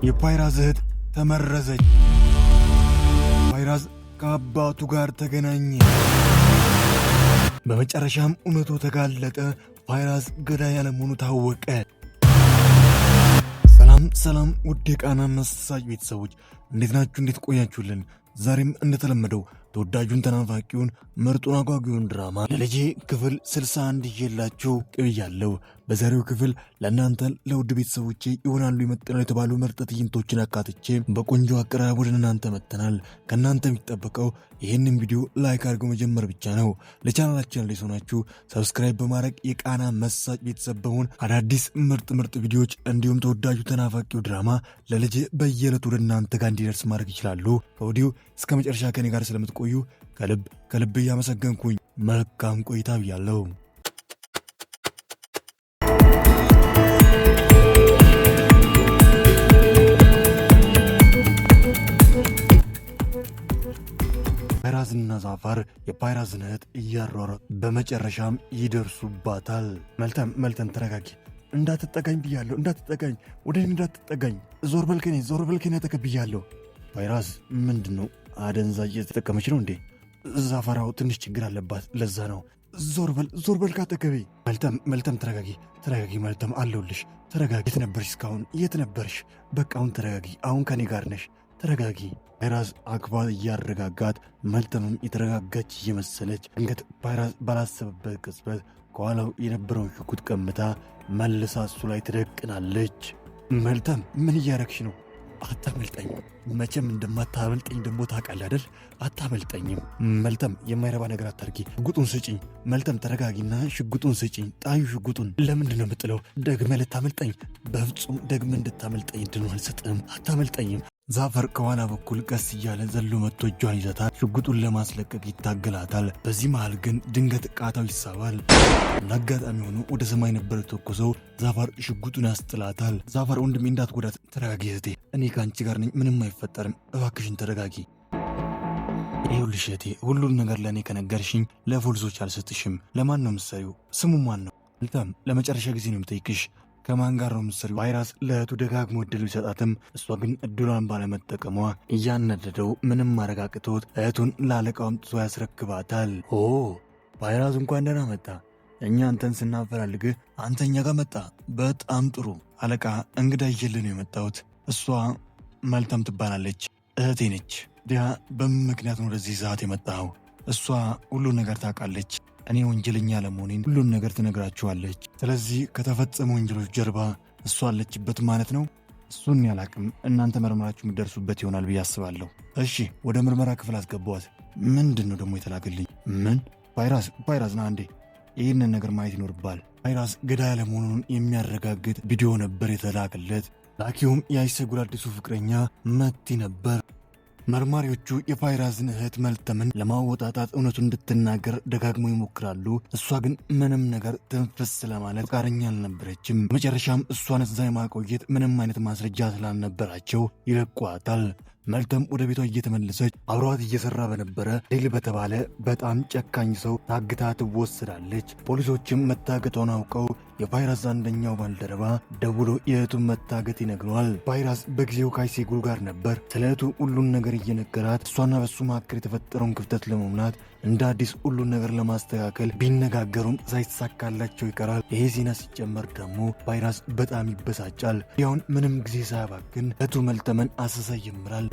የፓይራዝ እህት ተመረዘች። ፓይራዝ ከአባቱ ጋር ተገናኘ። በመጨረሻም እውነቱ ተጋለጠ። ፓይራዝ ገዳይ ያለመሆኑ ታወቀ። ሰላም ውድ የቃና መሳጭ ቤተሰቦች እንዴት ናችሁ? እንዴት ቆያችሁልን? ዛሬም እንደተለመደው ተወዳጁን ተናፋቂውን ምርጡን አጓጊውን ድራማ ለልጄ ክፍል 61 ይዤላችሁ ቀርቤያለሁ። በዛሬው ክፍል ለእናንተ ለውድ ቤተሰቦቼ ይሆናሉ ይመጥናሉ የተባሉ ምርጥ ትዕይንቶችን አካትቼ በቆንጆ አቀራረብ ወደ እናንተ መጥተናል። ከእናንተ የሚጠበቀው ይህንን ቪዲዮ ላይክ አድርጎ መጀመር ብቻ ነው። ለቻናላችን ላይ ሆናችሁ ሰብስክራይብ በማድረግ የቃና መሳጭ ቤተሰብ በመሆን አዳዲስ ምርጥ ቪዲዮዎች እንዲሁም ተወዳጁ ተናፋቂው ድራማ ለልጄ በየዕለቱ ወደ እናንተ ጋር እንዲደርስ ማድረግ ይችላሉ። ከወዲሁ እስከ መጨረሻ ከኔ ጋር ስለምትቆዩ ከልብ እያመሰገንኩኝ መልካም ቆይታ ብያለሁ። ፓይራዝና ዛፋር የፓይራዝን እህት እያሯሯጡ በመጨረሻም ይደርሱባታል። መልተም ተረጋጊ፣ እንዳትጠጋኝ ብያለሁ፣ እንዳትጠጋኝ፣ ወደ እኔ እንዳትጠጋኝ፣ ዞር በልከኔ ተከብያለሁ። ፓይራዝ ምንድን ነው? አደንዛዥ የተጠቀመች ነው እንዴ? ዛፋራው ትንሽ ችግር አለባት፣ ለዛ ነው። ዞር በል ካጠገቤ። መልተም ተረጋጊ መልተም፣ አለሁልሽ። ተረጋጊ። የት ነበርሽ እስካሁን? የት ነበርሽ? በቃ አሁን ተረጋጊ፣ አሁን ከኔ ጋር ነሽ፣ ተረጋጊ። ፓይራዝ አክባር እያረጋጋት መልተምም የተረጋጋች እየመሰለች ድንገት ፓይራዝ ባላሰበበት ቅጽበት ከኋላው የነበረውን ሽጉጥ ቀምታ መልሳ እሱ ላይ ትደቅናለች። መልተም ምን እያረግሽ ነው? አታመልጠኝ። መቼም እንደማታመልጠኝ ደግሞ ታውቃለህ አይደል? አታመልጠኝም። መልተም የማይረባ ነገር አታርጊ። ሽጉጡን ስጭኝ። መልተም ተረጋጊና ሽጉጡን ስጭኝ። ጣዩ ሽጉጡን። ለምንድን ነው የምጥለው? ደግመህ ልታመልጠኝ? በፍጹም ደግመህ እንድታመልጠኝ እድል አልሰጥህም። አታመልጠኝም። ዛፈር ከኋላ በኩል ቀስ እያለ ዘሎ መጥቶ እጇን ይዘታል። ሽጉጡን ለማስለቀቅ ይታገላታል። በዚህ መሃል ግን ድንገት ቃታው ይሳባል። ለአጋጣሚ ሆኖ ወደ ሰማይ ነበር የተኮሰው። ዛፈር ሽጉጡን ያስጥላታል። ዛፈር ወንድሜ እንዳትጎዳት፣ ተረጋጊ እህቴ፣ እኔ ከአንቺ ጋር ነኝ፣ ምንም አይፈጠርም፣ እባክሽን ተረጋጊ። ይኸውልሽ እህቴ፣ ሁሉን ነገር ለእኔ ከነገርሽኝ ለፖሊሶች አልሰጥሽም። ለማን ነው የምትሰሪው? ስሙ ማን ነው? መልተም ለመጨረሻ ጊዜ ነው የምጠይቅሽ፣ ከማን ጋር ነው የምትሰሪው? ፓይራዝ ለእህቱ ደጋግሞ እድል ቢሰጣትም እሷ ግን እድሏን ባለመጠቀሟ እያነደደው ምንም ማረጋግጦት እህቱን ለአለቃው አምጥቶ ያስረክባታል። ፓይራዝ እንኳን ደህና መጣ። እኛ አንተን ስናፈላልግህ አንተ እኛ ጋር መጣ። በጣም ጥሩ አለቃ፣ እንግዳ ይዤልህ ነው የመጣሁት። እሷ መልተም ትባላለች፣ እህቴ ነች። ዲያ በምን ምክንያት ነው ወደዚህ ሰዓት የመጣኸው? እሷ ሁሉን ነገር ታውቃለች። እኔ ወንጀለኛ ለመሆኔን ሁሉን ነገር ትነግራችኋለች። ስለዚህ ከተፈጸሙ ወንጀሎች ጀርባ እሷ አለችበት ማለት ነው። እሱን ያላቅም፣ እናንተ መርመራችሁ የሚደርሱበት ይሆናል ብዬ አስባለሁ። እሺ ወደ ምርመራ ክፍል አስገባዋት። ምንድን ነው ደግሞ የተላከልኝ? ምን? ፓይራዝ ና አንዴ፣ ይህንን ነገር ማየት ይኖርባል። ፓይራዝ ገዳይ ያለመሆኑን የሚያረጋግጥ ቪዲዮ ነበር የተላከለት። ላኪውም የአይሰጉር አዲሱ ፍቅረኛ መቲ ነበር። መርማሪዎቹ የፓይራዝን እህት መልተምን ለማወጣጣት እውነቱን እንድትናገር ደጋግሞ ይሞክራሉ። እሷ ግን ምንም ነገር ትንፍስ ለማለት ፈቃደኛ አልነበረችም። መጨረሻም እሷን እዛ የማቆየት ምንም አይነት ማስረጃ ስላልነበራቸው ይለቋታል። መልተም ወደ ቤቷ እየተመለሰች አብሯት እየሰራ በነበረ ዴል በተባለ በጣም ጨካኝ ሰው ታግታ ትወሰዳለች። ፖሊሶችም መታገቷን አውቀው የፓይራዝ አንደኛው ባልደረባ ደውሎ የእህቱን መታገት ይነግረዋል። ፓይራዝ በጊዜው ከአይሴጉር ጋር ነበር። ስለ እህቱ ሁሉን ነገር እየነገራት እሷና በሱ መካከል የተፈጠረውን ክፍተት ለመሙላት እንደ አዲስ ሁሉን ነገር ለማስተካከል ቢነጋገሩም ሳይሳካላቸው ይቀራል። ይሄ ዜና ሲጨመር ደግሞ ፓይራዝ በጣም ይበሳጫል። ያውን ምንም ጊዜ ሳያባክን እህቱ መልተምን አሰሳ ይጀምራል።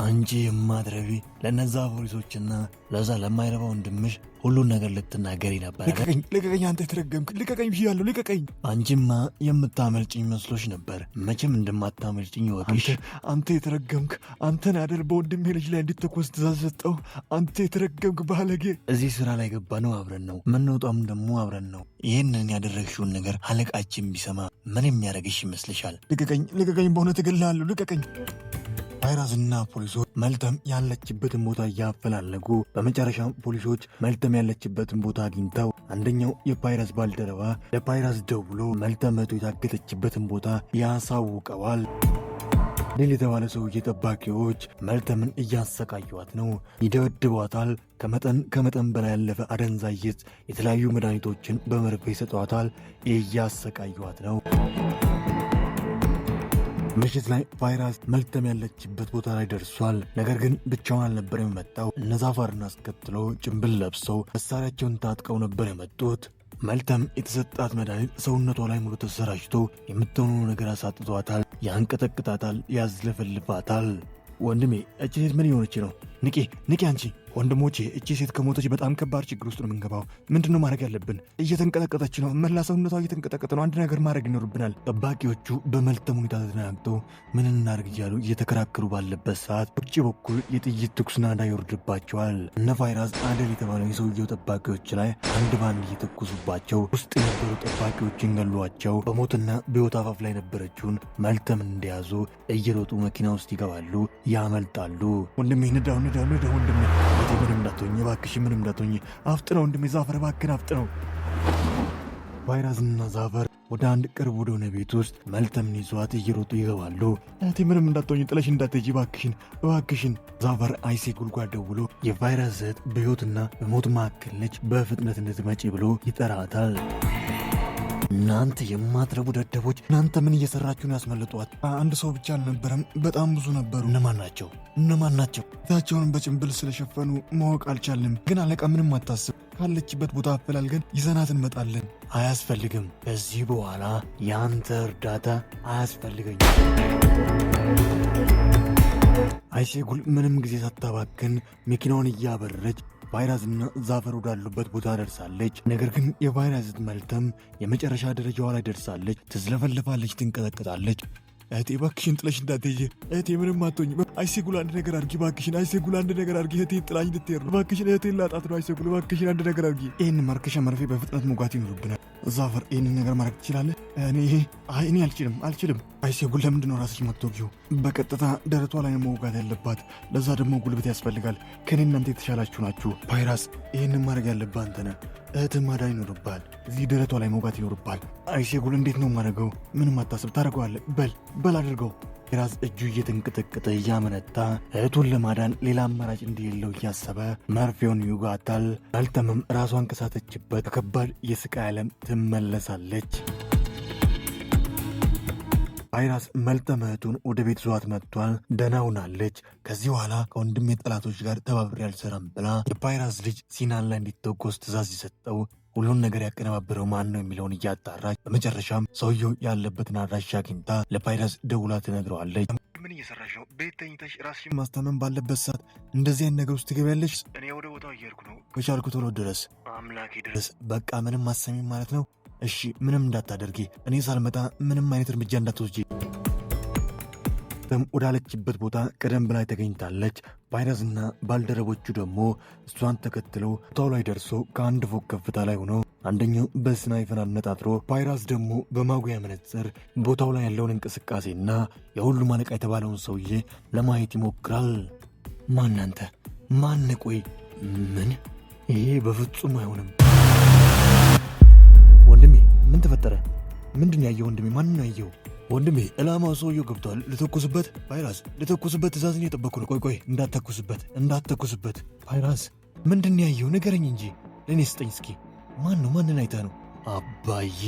አንቺ የማትረቢ ለነዛ ፖሊሶችና ለዛ ለማይረባ ወንድምሽ ሁሉን ነገር ልትናገሪ ነበር። ልቀቀኝ፣ አንተ የተረገምክ፣ ልቀቀኝ ብያለሁ፣ ልቀቀኝ። አንቺማ የምታመልጭኝ መስሎሽ ነበር። መቼም እንደማታመልጭኝ ይወቅሽ። አንተ የተረገምክ፣ አንተን አደል በወንድሜ ልጅ ላይ እንዲተኮስ ትእዛዝ ሰጠው። አንተ የተረገምክ ባለጌ። እዚህ ስራ ላይ ገባ ነው አብረን ነው ምንወጣም ደግሞ አብረን ነው። ይህንን ያደረግሽውን ነገር አለቃችን ቢሰማ ምን የሚያደርግሽ ይመስልሻል? ልቀቀኝ፣ በእውነት እገልሃለሁ፣ ልቀቀኝ። ፓይራዝና ፖሊሶች መልተም ያለችበትን ቦታ እያፈላለጉ በመጨረሻም ፖሊሶች መልተም ያለችበትን ቦታ አግኝተው አንደኛው የፓይራዝ ባልደረባ ለፓይራዝ ደውሎ መልተም እህቱ የታገተችበትን ቦታ ያሳውቀዋል። ዴል የተባለ ሰውዬ ጠባቂዎች መልተምን እያሰቃዩዋት ነው። ይደበድቧታል። ከመጠን በላይ ያለፈ አደንዛዥ ዕፅ፣ የተለያዩ መድኃኒቶችን በመርፌ ይሰጧታል። እያሰቃዩዋት ነው። ምሽት ላይ ቫይራስ መልተም ያለችበት ቦታ ላይ ደርሷል። ነገር ግን ብቻውን አልነበር የመጣው። እነ ዛፋርን አስከትለው ጭንብል ለብሰው መሳሪያቸውን ታጥቀው ነበር የመጡት። መልተም የተሰጣት መድኃኒት ሰውነቷ ላይ ሙሉ ተሰራጭቶ የምትሆነው ነገር አሳጥቷታል። ያንቀጠቅጣታል፣ ያዝለፈልፋታል። ወንድሜ እቺ ሴት ምን የሆነች ነው? ንቂ አንቺ። ወንድሞቼ እቺ ሴት ከሞተች በጣም ከባድ ችግር ውስጥ ነው የምንገባው። ምንድነው ማድረግ ያለብን? እየተንቀጠቀጠች ነው። መላ ሰውነቷ እየተንቀጠቀጠ ነው። አንድ ነገር ማድረግ ይኖርብናል። ጠባቂዎቹ በመልተም ሁኔታ ተደናግጠው ምን እናድርግ እያሉ እየተከራከሩ ባለበት ሰዓት ውጭ በኩል የጥይት ትኩስ ናዳ ይወርድባቸዋል። እነ ቫይራስ አደል የተባለው የሰውየው ጠባቂዎች ላይ አንድ ባንድ እየተኩሱባቸው ውስጥ የነበሩ ጠባቂዎችን ገሏቸው። በሞትና በሕይወት አፋፍ ላይ ነበረችውን መልተም እንደያዙ እየሮጡ መኪና ውስጥ ይገባሉ፣ ያመልጣሉ። ወንድሜ ንዳው ወንድሜ ምንም እንዳትሆኝ እባክሽ፣ ምንም እንዳትሆኝ። አፍጥነው ወንድሜ ዛፈር፣ እባክህን አፍጥነው። ቫይራስና ዛፈር ወደ አንድ ቅርብ ወደሆነ ቤት ውስጥ መልተምን ይዟት እየሮጡ ይገባሉ። እህቴ ምንም እንዳትሆኝ፣ ጥለሽ እንዳትሄጂ እባክሽን። ዛፈር አይሴ ጉልጓድ ደውሎ የቫይረስ እህት በሕይወትና በሞት መካከል ነች፣ በፍጥነት እንድትመጪ ብሎ ይጠራታል። እናንተ የማትረቡ ደደቦች፣ እናንተ ምን እየሰራችሁ ነው? ያስመልጧት። አንድ ሰው ብቻ አልነበረም፣ በጣም ብዙ ነበሩ። እነማን ናቸው? ፊታቸውን በጭንብል ስለሸፈኑ ማወቅ አልቻልንም። ግን አለቃ ምንም አታስብ፣ ካለችበት ቦታ አፈላልገን ይዘናት እንመጣለን። አያስፈልግም። ከዚህ በኋላ የአንተ እርዳታ አያስፈልገኝም። አይሴጉል ምንም ጊዜ ሳታባክን መኪናውን እያበረረች ቫይራስና ዛፈር ወዳሉበት ቦታ ደርሳለች። ነገር ግን የቫይራስ መልተም የመጨረሻ ደረጃዋ ላይ ደርሳለች። ትዝለፈልፋለች፣ ትንቀጠቀጣለች። እህቴ እባክሽን ጥለሽ እንዳትሄጂ። እህቴ ምንም አትሆኝ። አይሴጉል አንድ ነገር አድርጊ እባክሽን። አይሴጉል አንድ ነገር አድርጊ። እህቴን ጥላኝ እንድትሄድ ነው እባክሽን። እህቴን ላጣት ነው። አይሴጉል እባክሽን አንድ ነገር አድርጊ። ይህን ማርከሻ መርፌ በፍጥነት መውጋት ይኖርብናል። ዛፈር ይህንን ነገር ማድረግ ትችላለህ? እኔ አልችልም። አይሴጉል ለምንድን ነው ራስሽ መትወጊው? በቀጥታ ደረቷ ላይ መውጋት ያለባት። ለዛ ደግሞ ጉልበት ያስፈልጋል። ከኔ እናንተ የተሻላችሁ ናችሁ። ቫይራስ ይህንን ማድረግ ያለብህ አንተ ነህ። እህትህ ማዳን ይኖርብሃል። እዚህ ደረቷ ላይ መውጋት ይኖርብሃል። አይሴጉል እንዴት ነው ማድረገው? ምንም አታስብ፣ ታደርገዋለህ። በል አድርገው። ቫይራስ እጁ እየተንቀጠቀጠ እያመነታ እህቱን ለማዳን ሌላ አማራጭ እንደሌለው እያሰበ መርፌውን ይውጋታል። መልተምም ራሷን ከሳተችበት ከከባድ የስቃይ ዓለም ትመለሳለች። ቫይራስ መልተም እህቱን ወደ ቤት ዟት መጥቷል። ደህና ሆናለች። ከዚህ በኋላ ከወንድሜ ጠላቶች ጋር ተባብሬ አልሰራም ብላ የቫይራስ ልጅ ሲናን ላይ እንዲተኮስ ትእዛዝ የሰጠው ሁሉን ነገር ያቀነባበረው ማን ነው የሚለውን እያጣራች በመጨረሻም ሰውየው ያለበትን አድራሻ አግኝታ ለቫይራስ ደውላ ትነግረዋለች። ምን እየሰራሽ ነው? ቤት ተኝተሽ ራስሽን ማስታመም ባለበት ሰዓት እንደዚህ አይነት ነገር ውስጥ ትገቢያለሽ? እኔ ወደ ቦታው እየሄድኩ ነው። ከቻልኩ ቶሎ ድረስ። አምላኬ ድረስ። በቃ ምንም አሰሚም ማለት ነው? እሺ ምንም እንዳታደርጊ፣ እኔ ሳልመጣ ምንም አይነት እርምጃ እንዳትወስጂ። ወዳለችበት ቦታ ቀደም ብላ ተገኝታለች። ቫይረስና ባልደረቦቹ ደግሞ እሷን ተከትለው ቦታው ላይ ደርሶ ከአንድ ፎቅ ከፍታ ላይ ሆነው አንደኛው በስናይፈር አነጣጥሮ፣ ቫይረስ ደግሞ በማጉያ መነጽር ቦታው ላይ ያለውን እንቅስቃሴና የሁሉም አለቃ የተባለውን ሰውዬ ለማየት ይሞክራል። ማናንተ ማን? ቆይ ምን? ይሄ በፍጹም አይሆንም። ወንድሜ ምን ተፈጠረ? ምንድን ያየው? ወንድሜ ማን ነው ያየው? ወንድሜ ዕላማው ሰውየው ገብቷል። ልተኩስበት? ቫይራስ ልተኩስበት? ትእዛዝን እየጠበኩ ነው። ቆይ እንዳትተኩስበት። ቫይራስ ምንድን ያየው? ንገረኝ እንጂ ለእኔ ስጠኝ እስኪ። ማንን አይተህ ነው? አባዬ።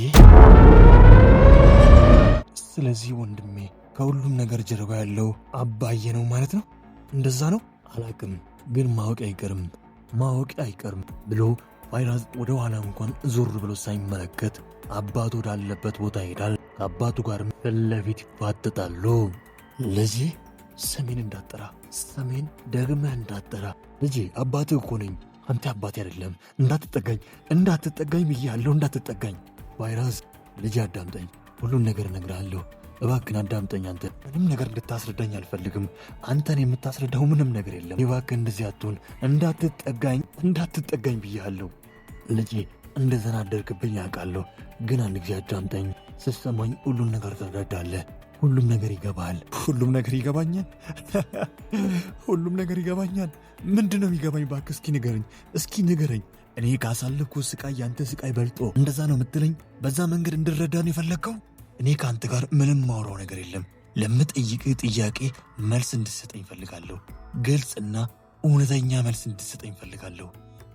ስለዚህ ወንድሜ ከሁሉም ነገር ጀርባ ያለው አባዬ ነው ማለት ነው? እንደዛ ነው? አላቅም፣ ግን ማወቅ አይቀርም ብሎ ቫይራስ ወደ ኋላ እንኳን ዞር ብሎ ሳይመለከት አባቱ ወዳለበት ቦታ ይሄዳል። ከአባቱ ጋርም ፊት ለፊት ይፋጠጣሉ። ልጄ ስሜን ደግመህ እንዳትጠራ ልጄ፣ አባትህ እኮ ነኝ። አንተ አባቴ አይደለም። እንዳትጠጋኝ ብያለሁ፣ እንዳትጠጋኝ። ቫይራስ ልጄ አዳምጠኝ፣ ሁሉን ነገር እነግርሃለሁ። እባክህን አዳምጠኝ። አንተ ምንም ነገር እንድታስረዳኝ አልፈልግም። አንተን የምታስረዳው ምንም ነገር የለም። እባክህ እንደዚህ አትሁን። እንዳትጠጋኝ ብያለሁ ልጄ። እንደተናደርክብኝ ያውቃለሁ፣ ግን አንድ ጊዜ አዳምጠኝ። ስትሰማኝ ሁሉም ነገር ትረዳለህ። ሁሉም ነገር ይገባሃል። ሁሉም ነገር ይገባኛል። ምንድን ነው የሚገባኝ? እባክህ እስኪ ንገረኝ። እኔ ካሳለፍኩት ስቃይ ያንተ ስቃይ በልጦ እንደዛ ነው የምትለኝ? በዛ መንገድ እንድረዳን የፈለግከው? እኔ ከአንተ ጋር ምንም ማውራው ነገር የለም። ለምጠይቅህ ጥያቄ መልስ እንድትሰጠኝ እፈልጋለሁ። ግልጽና እውነተኛ መልስ እንድትሰጠኝ እፈልጋለሁ።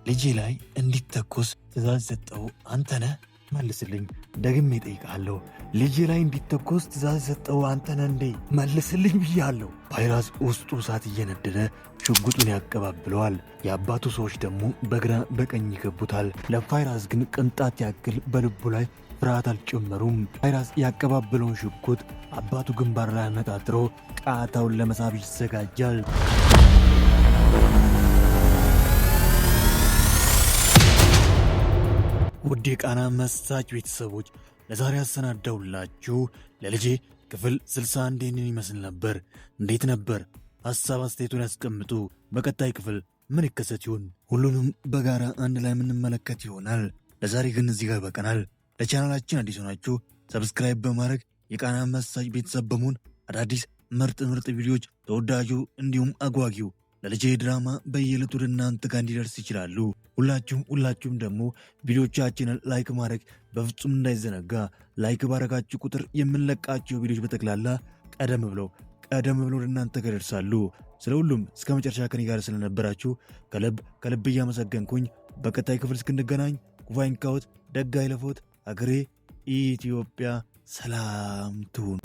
ልጄ ላይ እንዲተኮስ ትእዛዝ ሰጠው አንተ ነህ? መልስልኝ፣ ደግሜ እጠይቃለሁ። ልጄ ላይ እንዲተኮስ ትእዛዝ የሰጠው አንተ ነህ እንዴ? መልስልኝ ብያለሁ። ቫይረስ ውስጡ እሳት እየነደደ ሽጉጡን ያቀባብለዋል። የአባቱ ሰዎች ደግሞ በግራ በቀኝ ይገቡታል። ለቫይረስ ግን ቅንጣት ያክል በልቡ ላይ ፍርሃት አልጨመሩም። ቫይረስ ያቀባበለውን ሽጉጥ አባቱ ግንባር ላይ አነጣጥሮ ቃታውን ለመሳብ ይዘጋጃል። ውድ የቃና መስራች ቤተሰቦች ለዛሬ ያሰናዳውላችሁ ለልጄ ክፍል 61 ይህንን ይመስል ነበር። እንዴት ነበር? ሐሳብ አስተያየቱን ያስቀምጡ። በቀጣይ ክፍል ምን ይከሰት ይሆን? ሁሉንም በጋራ አንድ ላይ የምንመለከት ይሆናል። ለዛሬ ግን እዚህ ጋር በቀናል። ለቻናላችን አዲስ ሆናችሁ ሰብስክራይብ በማድረግ የቃና መስራች ቤተሰብ በመሆን አዳዲስ ምርጥ ቪዲዮዎች ተወዳጁ እንዲሁም አጓጊው ለልጄ ድራማ በየዕለቱ ወደ እናንተ ጋር እንዲደርስ ይችላሉ። ሁላችሁም ደግሞ ቪዲዮቻችንን ላይክ ማድረግ በፍጹም እንዳይዘነጋ። ላይክ ባረጋችሁ ቁጥር የምንለቃቸው ቪዲዮች በጠቅላላ ቀደም ብለው ወደ እናንተ ጋር ይደርሳሉ። ስለ ሁሉም እስከ መጨረሻ ከኔ ጋር ስለነበራችሁ ከልብ እያመሰገንኩኝ በቀጣይ ክፍል እስክንገናኝ ኩፋይን ካውት ደጋ ይለፎት። አገሬ ኢትዮጵያ ሰላም ትሁን።